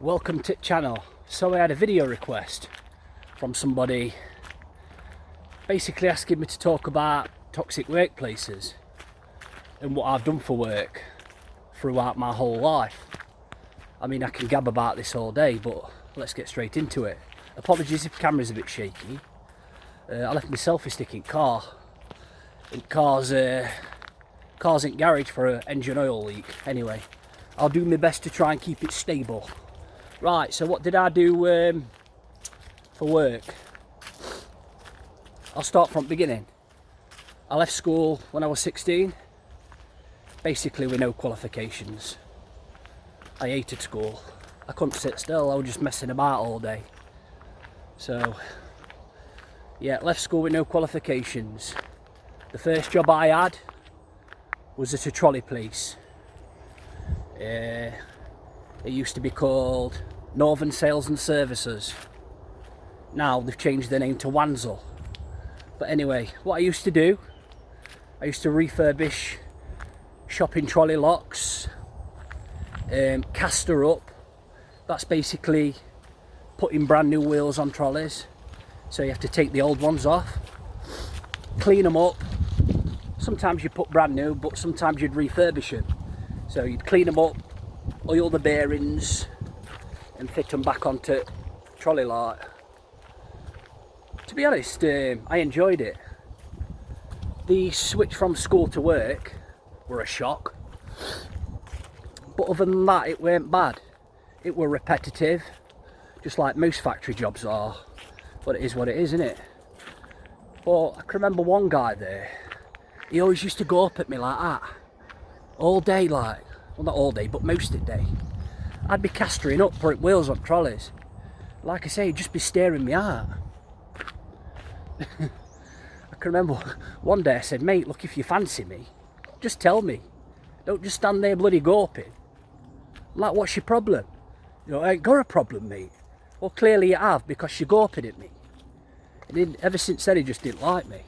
Welcome to the channel. So I had a video request from somebody basically asking me to talk about toxic workplaces and what I've done for work throughout my whole life. I mean, I can gab about this all day, but let's get straight into it. Apologies if the camera's a bit shaky. I left my selfie stick in car. Car's in garage for an engine oil leak. Anyway, I'll do my best to try and keep it stable. Right, so what did I do for work? I'll start from the beginning. I left school when I was 16, basically with no qualifications. I hated school. I couldn't sit still, I was just messing about all day. So, yeah, left school with no qualifications. The first job I had was at a trolley place. It used to be called Northern Sales and Services. Now they've changed their name to Wanzel. But anyway, what I used to do, I used to refurbish shopping trolley locks, caster up. That's basically putting brand new wheels on trolleys. So you have to take the old ones off, clean them up. Sometimes you put brand new, but sometimes you'd refurbish them. So you'd clean them up, oil the bearings and fit them back onto trolley light. To be honest, I enjoyed it. The switch from school to work were a shock, but other than that it weren't bad. It were repetitive, just like most factory jobs are, but it is what it is, isn't it? But I can remember one guy there, he always used to go up at me like that all day, like, well, not all day, but most of the day. I'd be castering up, putting wheels on trolleys. Like I say, he'd just be staring me out. I can remember one day I said, mate, look, if you fancy me, just tell me. Don't just stand there bloody gawping. I'm like, what's your problem? You know, I ain't got a problem, mate. Well, clearly you have, because you're gawping at me. And ever since then, he just didn't like me.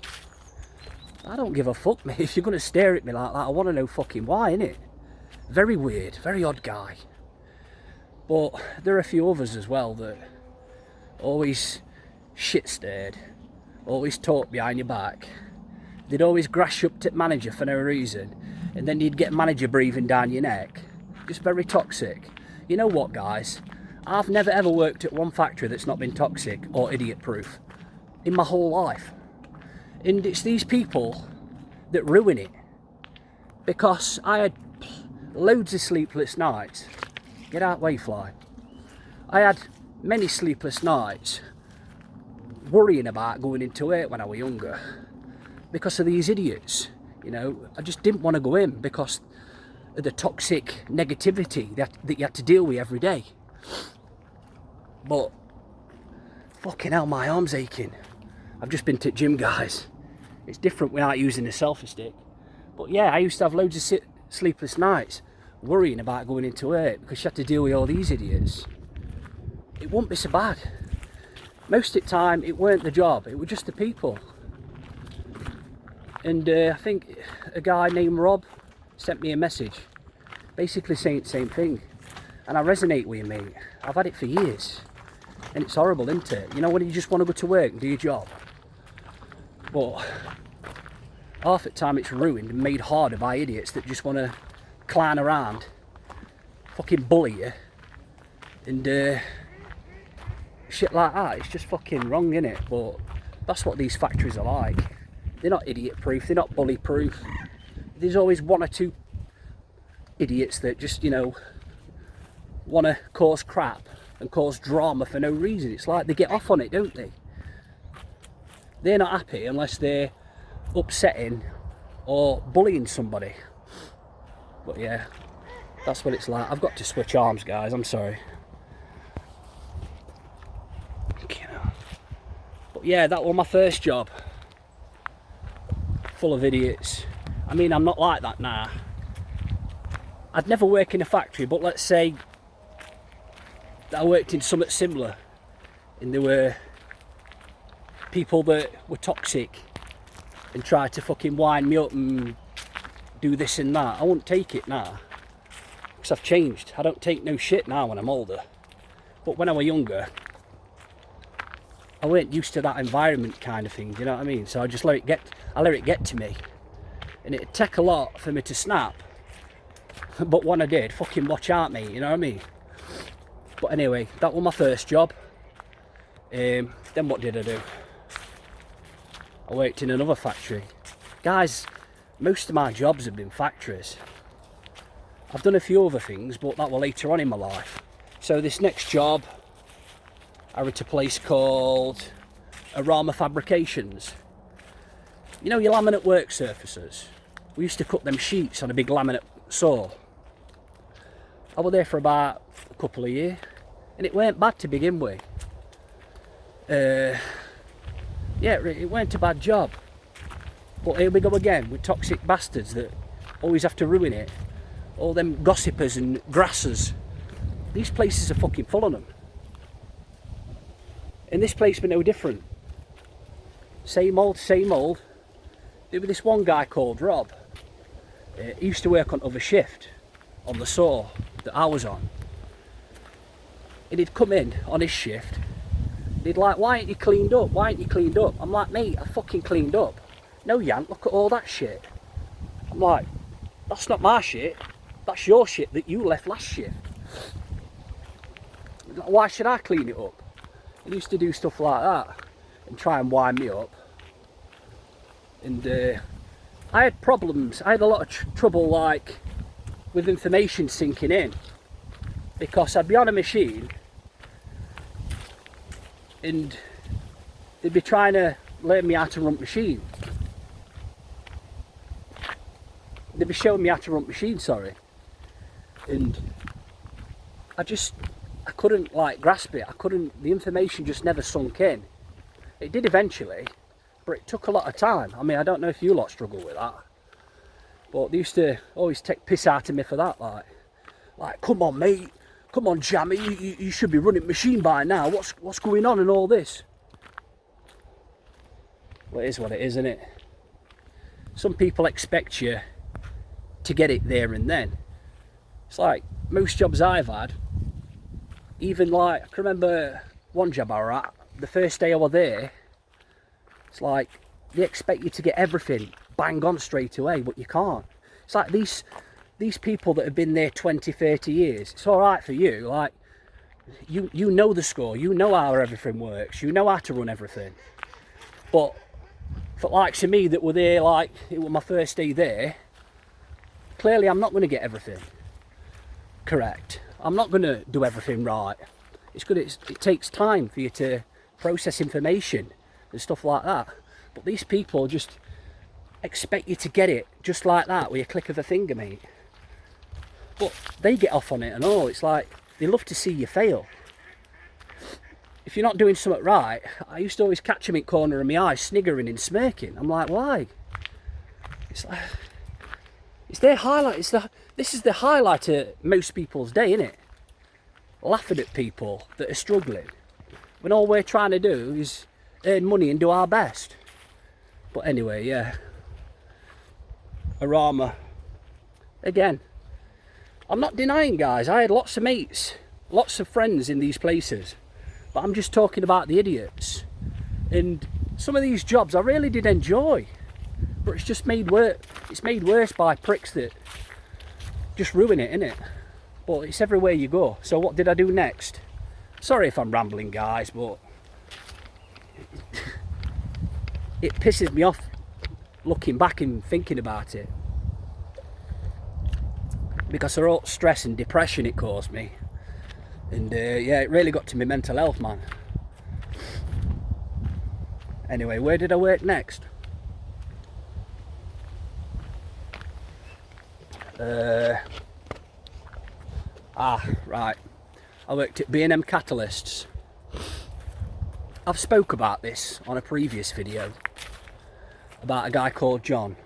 I don't give a fuck, mate. If you're going to stare at me like that, I want to know fucking why, innit? Very weird, very odd guy. But there are a few others as well that always shit stared, always talk behind your back. They'd always grash up to manager for no reason, and then you'd get manager breathing down your neck. Just very toxic. You know what, guys? I've never ever worked at one factory that's not been toxic or idiot proof in my whole life. And it's these people that ruin it. Because I had loads of sleepless nights. Get out, way fly. I had many sleepless nights worrying about going into work when I was younger because of these idiots. You know, I just didn't want to go in because of the toxic negativity that you had to deal with every day. But fucking hell, my arm's aching. I've just been to the gym, guys. It's different without using a selfie stick. But yeah, I used to have loads of sleepless nights worrying about going into work because you had to deal with all these idiots. It wouldn't be so bad. Most of the time, it weren't the job, it was just the people. And I think a guy named Rob sent me a message basically saying the same thing. And I resonate with you, mate. I've had it for years. And it's horrible, isn't it? You know, when you just want to go to work and do your job. But half the time it's ruined and made harder by idiots that just want to clown around, fucking bully you, and shit like that. It's just fucking wrong, innit? But that's what these factories are like. They're not idiot proof, they're not bully proof. There's always one or two idiots that just, you know, want to cause crap and cause drama for no reason. It's like they get off on it, don't they? They're not happy unless they're upsetting or bullying somebody. But yeah, that's what it's like. I've got to switch arms, guys, I'm sorry. But yeah, that was my first job. Full of idiots. I mean, I'm not like that now. I'd never work in a factory, but let's say that I worked in something similar and there were people that were toxic and tried to fucking wind me up and do this and that. I wouldn't take it now because I've changed. I don't take no shit now when I'm older. But when I was younger, I weren't used to that environment kind of thing, do you know what I mean? So I just let it get to me. And it'd take a lot for me to snap. But when I did, fucking watch out, mate, you know what I mean? But anyway, that was my first job. Then what did I do? I worked in another factory. Guys, most of my jobs have been factories. I've done a few other things, but that was later on in my life. So this next job, I went to a place called Arama Fabrications. You know your laminate work surfaces? We used to cut them sheets on a big laminate saw. I was there for about a couple of years, and it weren't bad to begin with. Yeah, it weren't a bad job. But here we go again with toxic bastards that always have to ruin it. All them gossipers and grassers. These places are fucking full of them. And this place was no different. Same old, same old. There was this one guy called Rob. He used to work on other shift on the saw that I was on. And he'd come in on his shift. He'd like, why ain't you cleaned up? Why ain't you cleaned up? I'm like, mate, I fucking cleaned up. No, you ain't. Look at all that shit. I'm like, that's not my shit. That's your shit that you left last shift. Why should I clean it up? He used to do stuff like that and try and wind me up. And I had problems. I had a lot of trouble, like, with information sinking in. Because I'd be on a machine and they'd be trying to learn me how to run machine. They'd be showing me how to run machine, sorry. And I couldn't like grasp it. The information just never sunk in. It did eventually, but it took a lot of time. I mean, I don't know if you lot struggle with that, but they used to always take piss out of me for that. Like, come on, mate, come on, Jammy, you should be running machine by now. What's going on and all this? Well, it is what it is, isn't it? Some people expect you to get it there and then. It's like most jobs I've had. Even like, I can remember one job I was at, the first day I was there, it's like, they expect you to get everything bang on straight away, but you can't. It's like these people that have been there 20, 30 years, it's alright for you, like, you know the score, you know how everything works, you know how to run everything. But for likes of me that were there, like, it was my first day there, clearly I'm not going to get everything correct. I'm not going to do everything right. It takes time for you to process information and stuff like that. But these people just expect you to get it just like that with a click of a finger, mate. But they get off on it and all. It's like they love to see you fail. If you're not doing something right, I used to always catch them in the corner of my eye sniggering and smirking. I'm like, why? It's like, it's their highlight. This is the highlight of most people's day, isn't it? Laughing at people that are struggling when all we're trying to do is earn money and do our best. But anyway, yeah. Arama. Again, I'm not denying, guys, I had lots of mates, lots of friends in these places. But I'm just talking about the idiots. And some of these jobs I really did enjoy. But it's just made worse by pricks that just ruin it, innit? But it's everywhere you go. So what did I do next? Sorry if I'm rambling, guys, but it pisses me off looking back and thinking about it. Because of all stress and depression it caused me. And yeah, it really got to my mental health, man. Anyway, where did I work next? Right. I worked at B&M Catalysts. I've spoke about this on a previous video about a guy called John.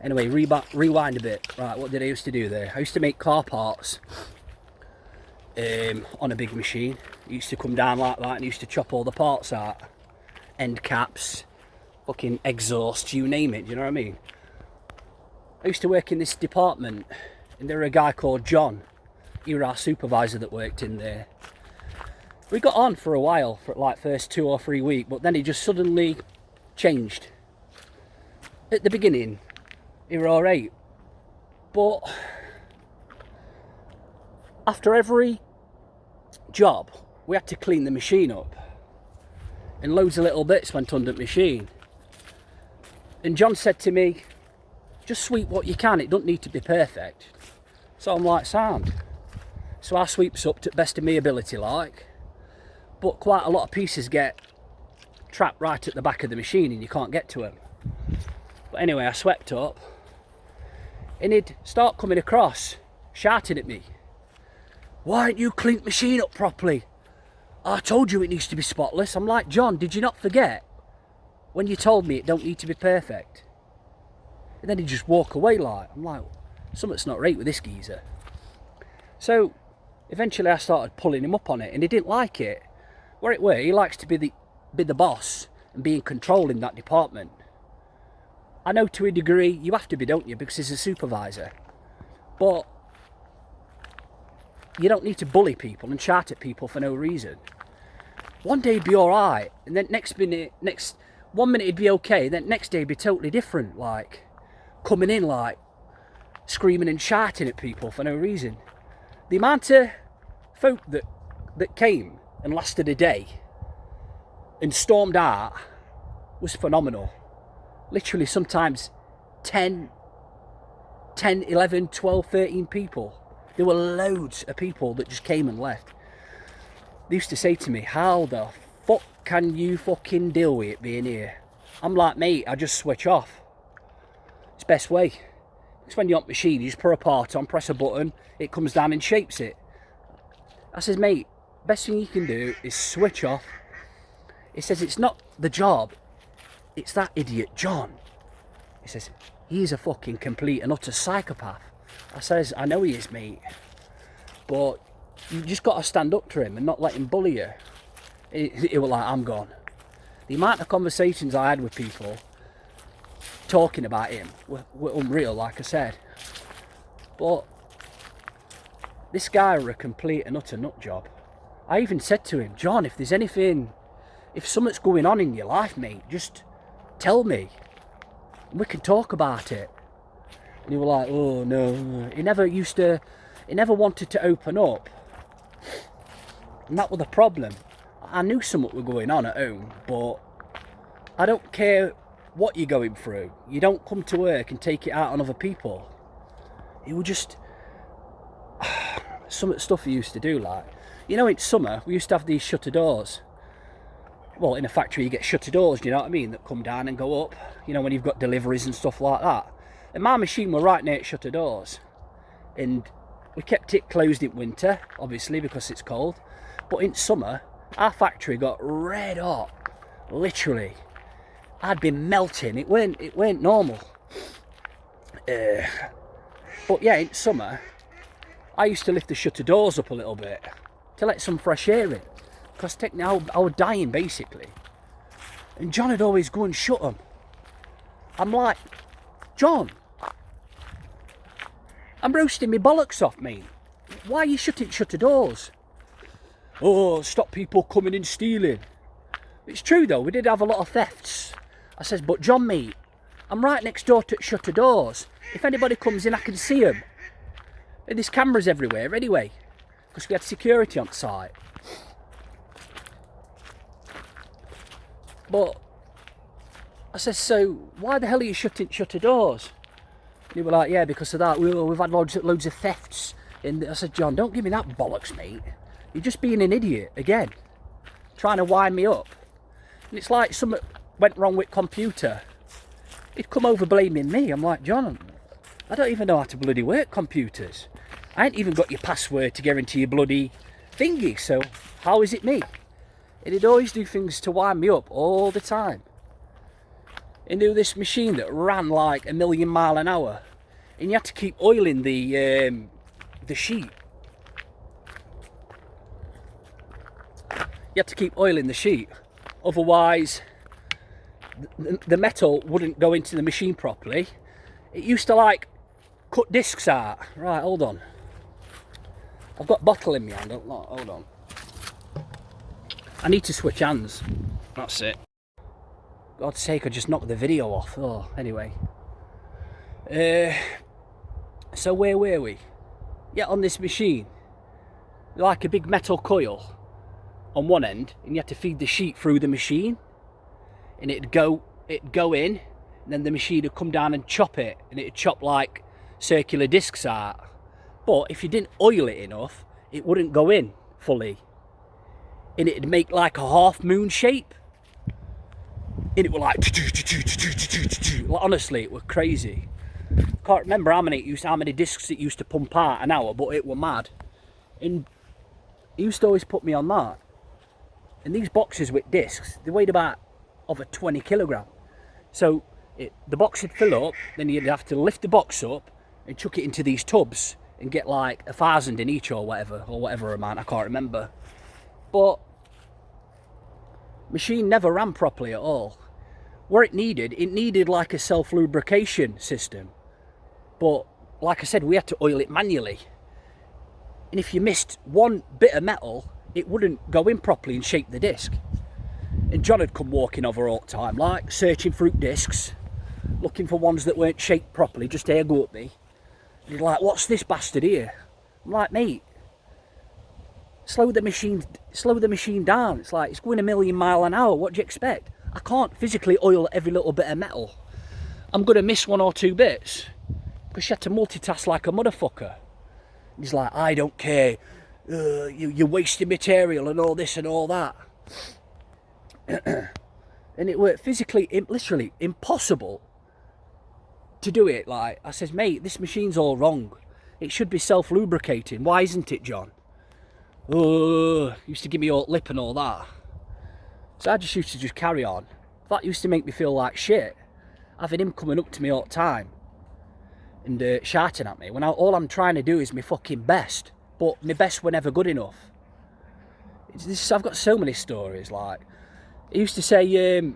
Anyway, rewind a bit. Right, what did I used to do there? I used to make car parts on a big machine. It used to come down like that and used to chop all the parts out. End caps, fucking exhaust, you name it, do you know what I mean? I used to work in this department and there was a guy called John. He was our supervisor that worked in there. We got on for a while, for like first 2 or 3 weeks, but then he just suddenly changed. At the beginning, he were alright, but after every job, we had to clean the machine up, and loads of little bits went under the machine. And John said to me, just sweep what you can, it don't need to be perfect. So I'm like, sound. So I sweeps up to the best of my ability, like, but quite a lot of pieces get trapped right at the back of the machine and you can't get to them. But anyway, I swept up, and he'd start coming across, shouting at me. Why ain't you cleaned the machine up properly? I told you it needs to be spotless. I'm like, John, did you not forget when you told me it don't need to be perfect? And then he'd just walk away like, I'm like, something's not right with this geezer. So eventually I started pulling him up on it, and he didn't like it. Where it were, he likes to be the boss and be in control in that department. I know to a degree you have to be, don't you, because he's a supervisor. But you don't need to bully people and shout at people for no reason. One day he'd be alright, and then one minute he'd be okay, then next day he'd be totally different, like coming in like screaming and shouting at people for no reason. The amount of folk that came and lasted a day and stormed out was phenomenal. Literally sometimes 10, 11, 12, 13 people. There were loads of people that just came and left. They used to say to me, how the fuck can you fucking deal with it being here? I'm like, mate, I just switch off. It's best way. It's when you're on the machine, you just put a part on, press a button, it comes down and shapes it. I says, mate, best thing you can do is switch off. He says, it's not the job, it's that idiot John. He says, he's a fucking complete and utter psychopath. I says, I know he is, mate, but you just got to stand up to him and not let him bully you. He was like, I'm gone. The amount of conversations I had with people talking about him were unreal, like I said. But this guy were a complete and utter nut job. I even said to him, John, if there's anything, if something's going on in your life, mate, just tell me. We can talk about it. And he was like, oh no. He never wanted to open up. And that was the problem. I knew something was going on at home, but I don't care what you're going through. You don't come to work and take it out on other people. It was just some stuff he used to do, like, you know, in summer we used to have these shutter doors. Well, in a factory you get shutter doors, do you know what I mean, that come down and go up, you know, when you've got deliveries and stuff like that. And my machine were right near shutter doors, and we kept it closed in winter, obviously, because it's cold. But in summer, our factory got red hot, literally. I'd been melting. It weren't normal. But yeah, in summer, I used to lift the shutter doors up a little bit to let some fresh air in, because technically I was dying basically. And John would always go and shut them. I'm like, John, I'm roasting my bollocks off, mate. Why are you shutting shutter doors? Oh, stop people coming and stealing. It's true though, we did have a lot of thefts. I says, but John, mate, I'm right next door to shutter doors. If anybody comes in, I can see them. And there's cameras everywhere anyway, because we had security on site. But I says, so why the hell are you shutting shutter doors? And he was like, yeah, because of that. We've had loads of thefts. And I said, John, don't give me that bollocks, mate. You're just being an idiot again, trying to wind me up. And it's like something went wrong with computer. He'd come over blaming me. I'm like, John, I don't even know how to bloody work computers. I ain't even got your password to get into your bloody thingy, so how is it me? And he'd always do things to wind me up all the time. And do this machine that ran like 1,000,000 miles an hour, and you had to keep oiling the sheet. You had to keep oiling the sheet, otherwise the metal wouldn't go into the machine properly. It used to like cut discs out. Right, hold on. I've got a bottle in my hand. Hold on. I need to switch hands. That's it. God's sake, I just knocked the video off. Oh, anyway. So where were we? Yeah, on this machine. Like a big metal coil on one end, and you had to feed the sheet through the machine. And it'd go in, and then the machine would come down and chop it, and it'd chop like circular discs out. But if you didn't oil it enough, it wouldn't go in fully. And it'd make like a half moon shape. And it was like, honestly, it was crazy. Can't remember how many discs it used to pump out an hour, but it was mad. And he used to always put me on that. And these boxes with discs, they weighed about over 20 kilogram. So the box would fill up, then you'd have to lift the box up and chuck it into these tubs and get like 1,000 in each or whatever amount, I can't remember. But machine never ran properly at all. What it needed like a self-lubrication system. But like I said, we had to oil it manually. And if you missed one bit of metal, it wouldn't go in properly and shape the disc. And John had come walking over all the time, like searching through discs, looking for ones that weren't shaped properly, just to go at me. And he's like, what's this bastard here? I'm like, mate, slow the machine down. It's like, it's going a million miles an hour. What do you expect? I can't physically oil every little bit of metal. I'm going to miss one or two bits. Because you had to multitask like a motherfucker. He's like, I don't care. You're wasting material and all this and all that. And it were physically, literally impossible to do it. Like, I says, mate, this machine's all wrong. It should be self-lubricating. Why isn't it, John? Used to give me all lip and all that. So I just used to just carry on. That used to make me feel like shit. Having him coming up to me all the time and shouting at me when all I'm trying to do is my fucking best. But my best were never good enough. I've got so many stories. Like, he used to say,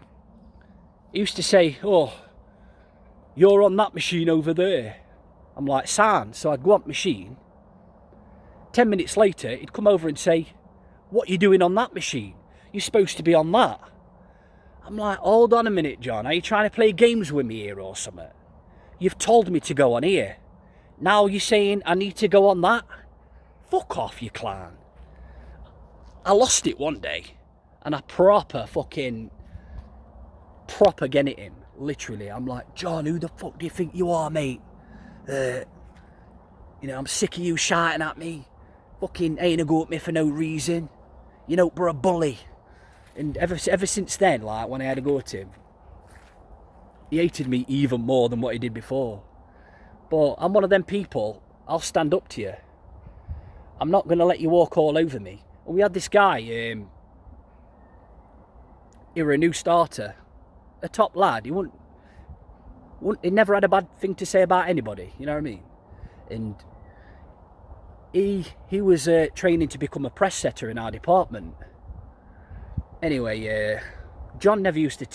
oh, you're on that machine over there. I'm like, sound. So I'd go on the machine. 10 minutes later, he'd come over and say, what are you doing on that machine? You're supposed to be on that. I'm like, hold on a minute, John. Are you trying to play games with me here or something? You've told me to go on here. Now you're saying I need to go on that? Fuck off, you clown. I lost it one day. And I proper getting at him. Literally. I'm like, John, who the fuck do you think you are, mate? I'm sick of you shouting at me. Fucking ain't a go at me for no reason. You know, we're a bully. And ever since then, like, when I had a go at him, he hated me even more than what he did before. But I'm one of them people, I'll stand up to you. I'm not going to let you walk all over me. And we had this guy, he was a new starter, a top lad. He never had a bad thing to say about anybody, you know what I mean? And he was training to become a press setter in our department. Anyway, John never used to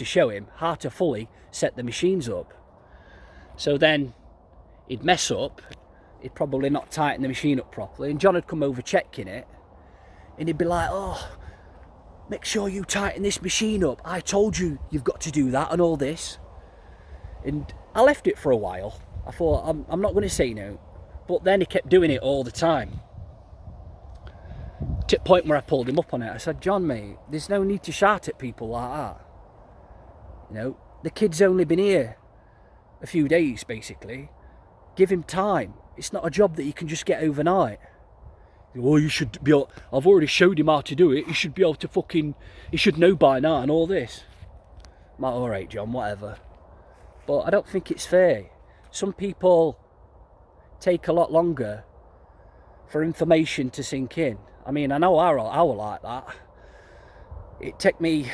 show him how to fully set the machines up. So then he'd mess up, he'd probably not tighten the machine up properly, and John would come over checking it, and he'd be like, oh, make sure you tighten this machine up. I told you you've got to do that and all this. And I left it for a while. I thought, I'm not going to say no. But then he kept doing it all the time. To the point where I pulled him up on it. I said, John, mate, there's no need to shout at people like that. You know, the kid's only been here a few days, basically. Give him time. It's not a job that you can just get overnight. Well, you should be able, I've already showed him how to do it. He should be able to he should know by now and all this. I'm like, all right, John, whatever. But I don't think it's fair. Some people take a lot longer for information to sink in. I mean, I know I were like that. It took me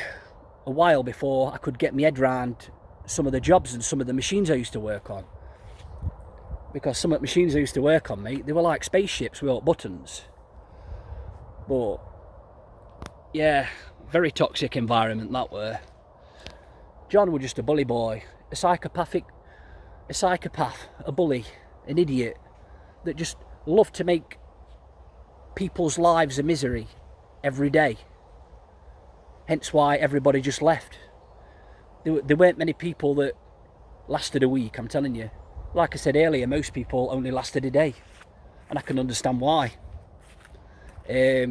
a while before I could get my head around some of the jobs and some of the machines I used to work on. Because some of the machines I used to work on, mate, they were like spaceships without buttons. But, yeah, very toxic environment that were. John was just a bully boy, a psychopath, a bully, an idiot that just loved to make people's lives a misery every day. Hence why everybody just left. There weren't many people that lasted a week, I'm telling you. Like I said earlier, most people only lasted a day. And I can understand why. Where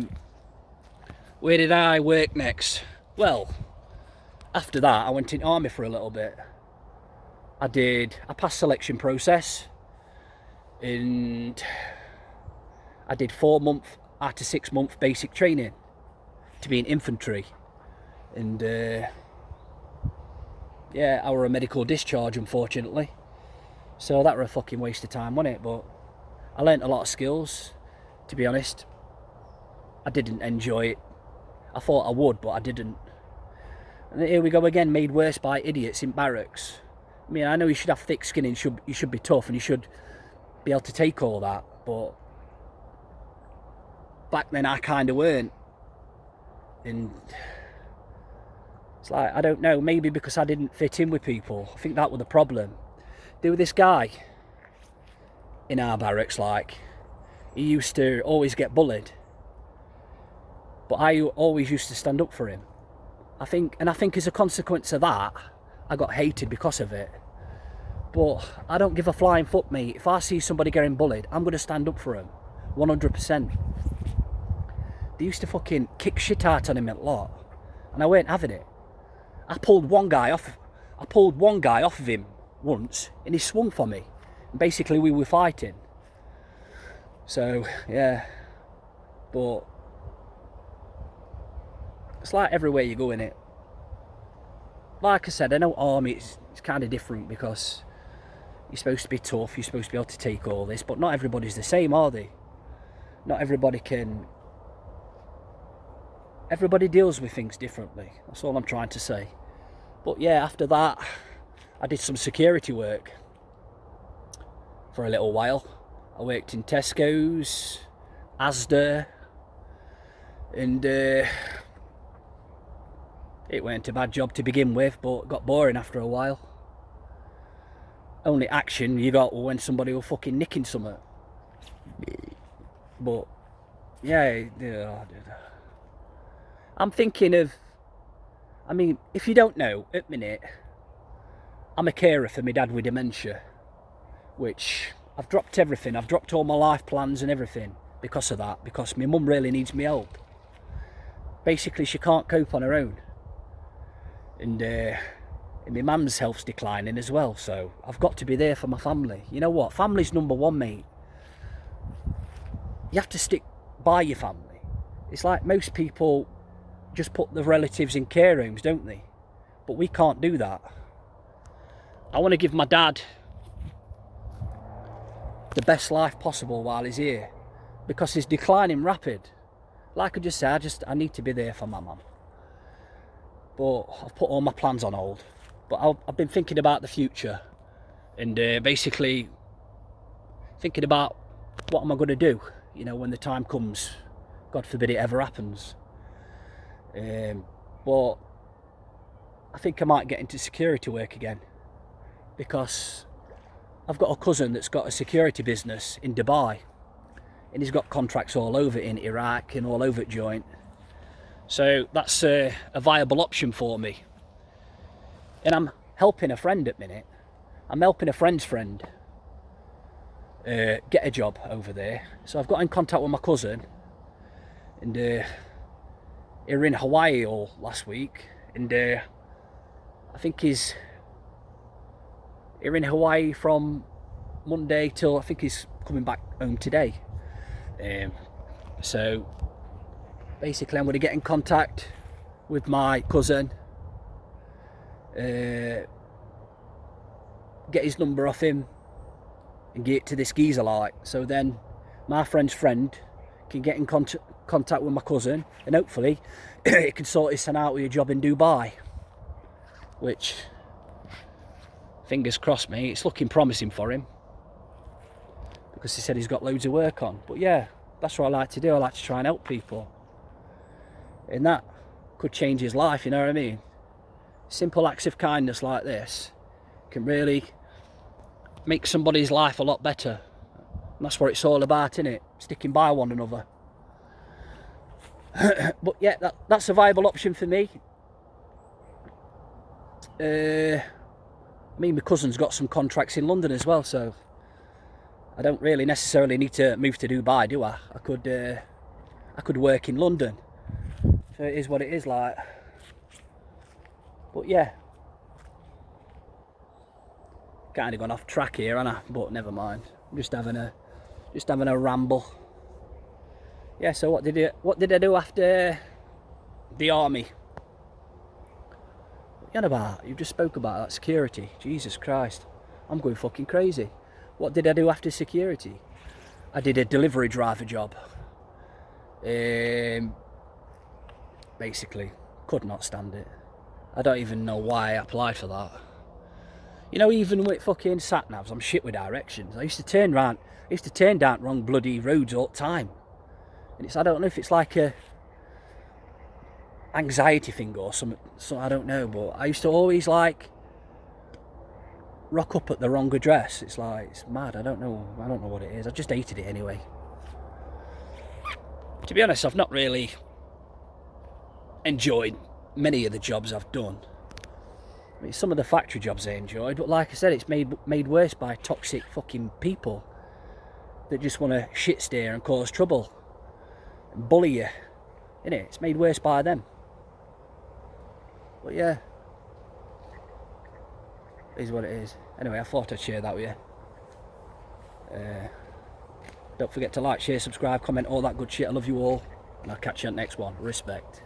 did I work next? Well, after that I went in army for a little bit. I passed selection process, and I did 4 month out of 6 month basic training to be in infantry. And yeah, I were a medical discharge, unfortunately. So that were a fucking waste of time, wasn't it? But I learnt a lot of skills, to be honest. I didn't enjoy it. I thought I would, but I didn't. And here we go again, made worse by idiots in barracks. I mean, I know you should have thick skin and you should be tough and you should be able to take all that, but back then I kind of weren't. And it's like, I don't know, maybe because I didn't fit in with people. I think that was the problem. There was this guy in our barracks, like, he used to always get bullied, but I always used to stand up for him. I think as a consequence of that, I got hated because of it. But I don't give a flying fuck, mate. If I see somebody getting bullied, I'm going to stand up for him, 100%. They used to fucking kick shit out on him a lot, and I weren't having it. I pulled one guy off of him once, and he swung for me. And basically, we were fighting. So yeah, but it's like everywhere you go, in it. Like I said, I know army it's kind of different because you're supposed to be tough, you're supposed to be able to take all this, but not everybody's the same, are they? Not everybody can. Everybody deals with things differently. That's all I'm trying to say. But yeah, after that, I did some security work for a little while. I worked in Tesco's, Asda, and it weren't a bad job to begin with, but it got boring after a while. Only action you got when somebody was fucking nicking something. But yeah, I'm thinking of, I mean, if you don't know, at the minute, I'm a carer for my dad with dementia, which I've dropped everything. I've dropped all my life plans and everything because of that, because my mum really needs me help. Basically, she can't cope on her own. And my mum's health's declining as well, so I've got to be there for my family. You know what? Family's number one, mate. You have to stick by your family. It's like most people just put the relatives in care homes, don't they? But we can't do that. I want to give my dad the best life possible while he's here, because he's declining rapid. Like I just said, I need to be there for my mum. But I've put all my plans on hold. But I've been thinking about the future, and basically thinking about what am I going to do, you know, when the time comes. God forbid it ever happens. But I think I might get into security work again, because I've got a cousin that's got a security business in Dubai, and he's got contracts all over in Iraq and all over at Joint. So that's a viable option for me. And I'm helping a friend at the minute. I'm helping a friend's friend get a job over there. So I've got in contact with my cousin, and they were in Hawaii all last week, and I think he's in Hawaii from Monday till I think he's coming back home today. So basically I'm going to get in contact with my cousin, get his number off him and get it to this geezer, like, so then my friend's friend can get in contact with my cousin, and hopefully it can sort his son out with a job in Dubai, which, fingers crossed, mate, it's looking promising for him, because he said he's got loads of work on. But yeah, that's what I like to do. I like to try and help people, and that could change his life, you know what I mean? Simple acts of kindness like this can really make somebody's life a lot better, and that's what it's all about, innit? Sticking by one another. But yeah, that's a viable option for me. I mean, my cousin's got some contracts in London as well, so I don't really necessarily need to move to Dubai, do I? I could work in London. So it is what it is, like. But yeah, kind of gone off track here, haven't I? But never mind. I'm just having a ramble. Yeah. So what did I do after the army? What you on about? You just spoke about that security. Jesus Christ, I'm going fucking crazy. What did I do after security? I did a delivery driver job. Basically, could not stand it. I don't even know why I applied for that. You know, even with fucking sat navs, I'm shit with directions. I used to turn down wrong bloody roads all the time. And I don't know if it's like a anxiety thing or something. So I don't know, but I used to always like rock up at the wrong address. It's like, it's mad. I don't know what it is. I just hated it anyway. To be honest, I've not really enjoyed many of the jobs I've done. I mean, some of the factory jobs I enjoyed, but like I said, it's made worse by toxic fucking people that just want to shit steer and cause trouble and bully you, innit? It's made worse by them. But yeah, it is what it is. Anyway, I thought I'd share that with you. Don't forget to like, share, subscribe, comment, all that good shit. I love you all, and I'll catch you on the next one. Respect.